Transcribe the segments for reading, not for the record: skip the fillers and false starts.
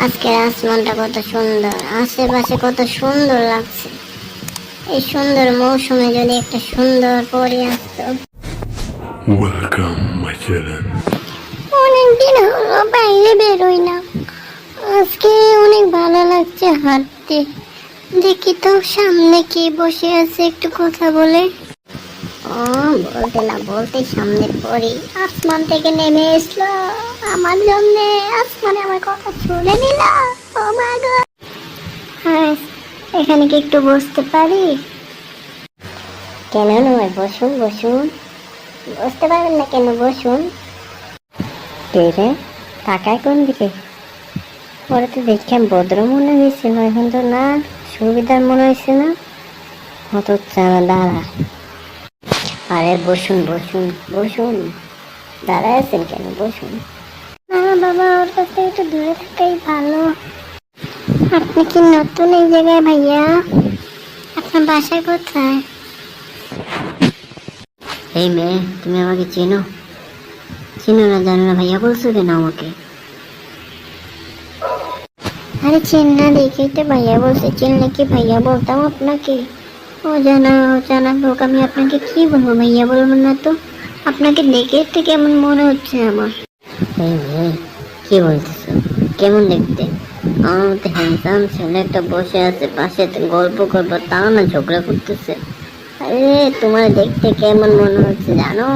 আজকের আসমানটা কত সুন্দর, আশেপাশে কত সুন্দর লাগছে। এই সুন্দর মৌসুমে যদি একটা সুন্দর পরি আসতো। Welcome, my children. অনেকদিন হলো বাইরে বেরোই না, আজকে অনেক ভালো লাগছে হাঁটতে। দেখি তো সামনে কি বসে আছে, একটু কথা বলে। ও বলতে না বলতে সামনে পরি আসমান থেকে নেমে এসলো আমার জন্য। আসমানে আমার কথা শুনে নিল। ও মা গো। হ্যাঁ, এখানে কি একটু বসতে পারি? কেন নয়, বসুন বসুন। বসতে পারবেন না কেন, বসুন। কে রে, তাকায় কোন দিকে? ওরা তো দেখে ভদ্র মনে হয়েছিল, এখন তো না সুবিধার মনে হয়েছে না। অত দাঁড়া। আরে বসুন বসুন বসুন, দাঁড়ায় আছেন কেন, বসুন। না বাবা, ওর কাছ থেকে একটু দূরে থাকাই ভালো। আপনি কি নতুন এই জায়গায় ভাইয়া? আপনার বাসা কোথায়? এই মেয়ে, তুমি আমাকে চেনো? চিনো না জানো না ভাইয়া বলছো কেন আমাকে? আরে চেনা দেখেই তো ভাইয়া বলছে, চিনলে কি ভাইয়া বলতাম আপনাকে? অজানা অজানা লোক, আমি আপনাকে কি বলবো, ভাইয়া বলবো না তো? আপনাকে দেখে তো কেমন মনে হচ্ছে আমার। এই মেয়ে, কি বলতেছো? কেমন দেখতে? আমার মতো হ্যান্ডসাম ছেলে একটা বসে আছে পাশে, গল্প করবো তাও না, ঝগড়া করতেছে। আরে তোমার দেখতে কেমন মনে হচ্ছে জানো?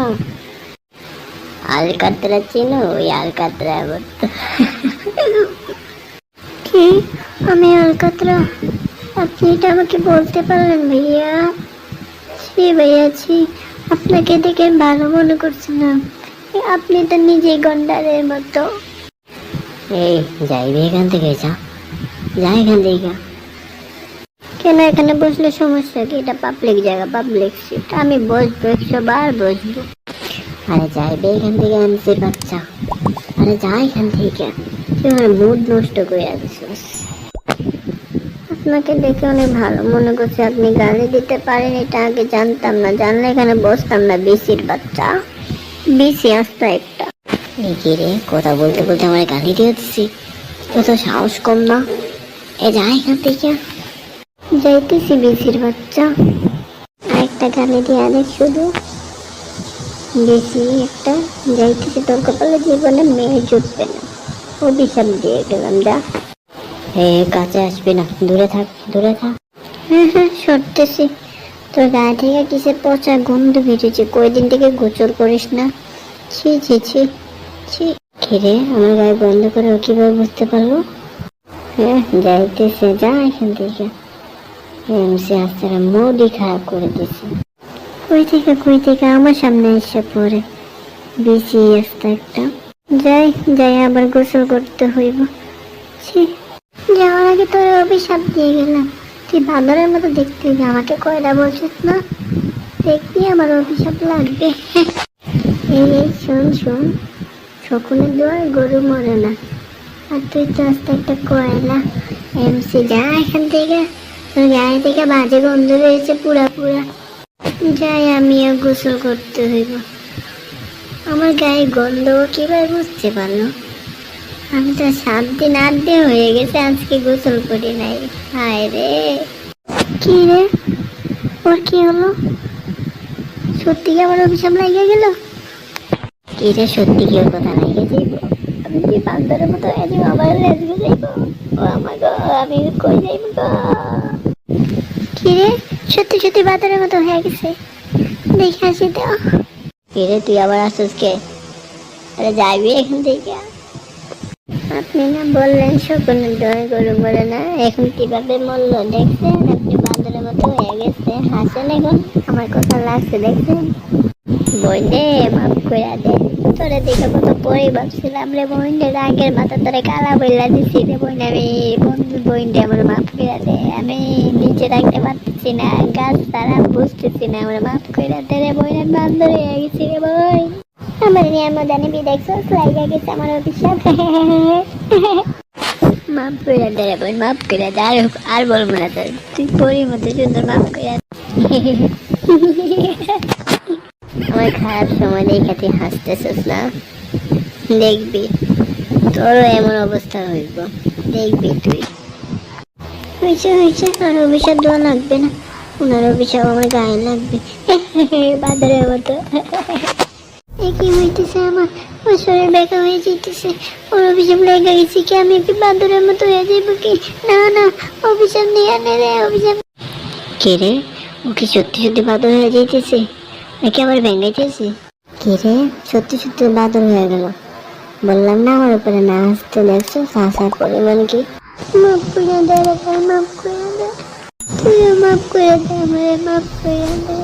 আলকাতরা চিনো? ওই আলকাতরা কি? আমি আলকাতরা? আপনি এটা আমাকে বলতে পারলেন ভাইয়া? ছি ভাইয়া ছি, আপনাকে দেখে ভালো মনে করছি না। আপনি তো নিজেই গন্ডারের মতো। এই যাইবে এখান থেকে, যা যা এখান থেকে। কেন এখানে বসলে সমস্যা কি? এটা পাবলিক জায়গা, পাবলিক সিট, আমি বসবো, 100 বার বসবো। আরে যাইবে এখান থেকে এমসির বাচ্চা, আরে যা এখান থেকে। তুই আমার মুড নষ্ট করে আছিস। আপনাকে দেখে অনেক ভালো মনে করছে, আপনি গালি দিতে পারেন এটা আগে জানতাম না, জানলে এখানে বসতাম না। বিসির বাচ্চা, বিসি আসতো একটা। এই কি রে, কথা বলতে বলতে আমার গালি দিয়ে দিচ্ছি? কত সাহস কম না? এ যা এখান থেকে। যাইতেছি বিসির বাচ্চা, আরেকটা গালি দিয়ে আরেক শুধু বেশি একটা। যাইতেছি, তোর কপালে জীবনে মেয়ে জুটবে না, অভিশাপ দিয়ে গেলাম। যা। হে, কাছে আসবি না, দূরে থাক দূরে থাক। হ্যাঁ হ্যাঁ, সরতেছি। তোর গায়ে থেকে কিসের পচা গন্ধ বেরিয়েছে, কয়দিন থেকে গোচর করিস না। ছি ছি ছি ছি। কিরে, আমার গায়ে বন্ধ করে ও কিভাবে বুঝতে পারলো? হ্যাঁ যাইতেছে, যা এখান থেকে। এমসি আস্তারা মুডই খারাপ করে দিছে। কই থেকে আমার সামনে এসে পড়ে বেশি আসতে একটা। যাই যাই, আবার গোসল করতে হইব। ছি, যাওয়ার আগে তোর অভিশাপ দিয়ে গেলাম। তুই বাঁদরের মতো দেখতে হইবে, আমাকে কয়টা বলছিস না? দেখবি আমার অভিশাপ লাগবে। এই শোন শোন, শকুনের দোয়ার গরু মরে না, আর তুই তো আস্তে একটা কয়লা। এমসি যা এখান থেকে, তোর গায়ে থেকে বাজে গন্ধ রয়েছে পুরা পুরা। যাই, আমিও গোসল করতে হইব। আমার গায়ে গন্ধ কিভাবে বুঝতে পারলো? আমি তো 7 দিন 8 দিন হয়ে গেছে আজকে গোসল করি নাই। হায় রে, কি রে, ওর কি হলো? সত্যি কি আমার অভিশাপ লাগিয়ে গেল? কি রে, সত্যি কি ওর কথা লাগে যাইব? আমি কি বান্দরের মতো হয়ে যাবো, আবার লেজকে যাইব? ও আমার গো, আমি কই যাইব গো? কি রে, সত্যি সত্যি বান্দরের মতো হয়ে গেছে, দেখে আসি তো। কি রে, তুই আবার আসছিস কে? আরে যাইবি এখান থেকে? আপনি না বললেন শকুনের দোয়ার গরু মরে না, এখন কিভাবে মরলো দেখছেন? আপনি বান্দরের মতো হয়ে গেছে, হাসেন এখন। আমার কথা লাগছে দেখছেন? বইনে মাফ করে দে। তোরে দেখে কত পরে ভাবছিলাম রে বইনে, রাগের মাথা তোরে কালা বইলা দিছি রে বইনে। আমি বন্ধু বইনে আমার মাফ করে দে, আমি নিচে রাখতে পারতেছি না, গাছ তারা বুঝতেছি না, আমার মাফ করে দে রে বইনে। বান্দর হয়ে গেছি রে বই, আমার নিয়ে মদানি বি দেখছো, লাইগা গেছে আমার অভিশাপ। মাফ করে দে রে বোন, মাফ করে দে, আর বলবো না তোর, তুই পরির মতো সুন্দর, মাফ করে দে। আমার খারাপ সময় দেখে তুই হাসতেছিস না, দেখবি তোরও এমন অবস্থা হইব, দেখবি তুই। হয়েছে হয়েছে, আর অভিশাপ দেওয়া লাগবে না, ওনার অভিশাপ আমার গায়ে লাগবে। বাদরের মতো। এ কি হইতেছে আমার শরীর বেঁকা হয়ে যেতেছে, ওর অভিশাপ লেগে গেছে কি, আমি কি বাদরের মতো হয়ে যাইব কি? না না, অভিশাপ নিয়ে নে রে, অভিশাপ। কে রে, ও কি সত্যি সত্যি বাদর হয়ে যাইতেছে নাকি আবার ভেঙাইতেছে? কে রে, সত্যি সত্যি বাদর হয়ে গেল। বললাম না আমার উপরে না আসতে, দেখছো হাসার পরিমাণ কি। মাফ করে দে রে ভাই, মাফ করে দে, তুইও মাফ করে দে আমারে, মাফ করে দে।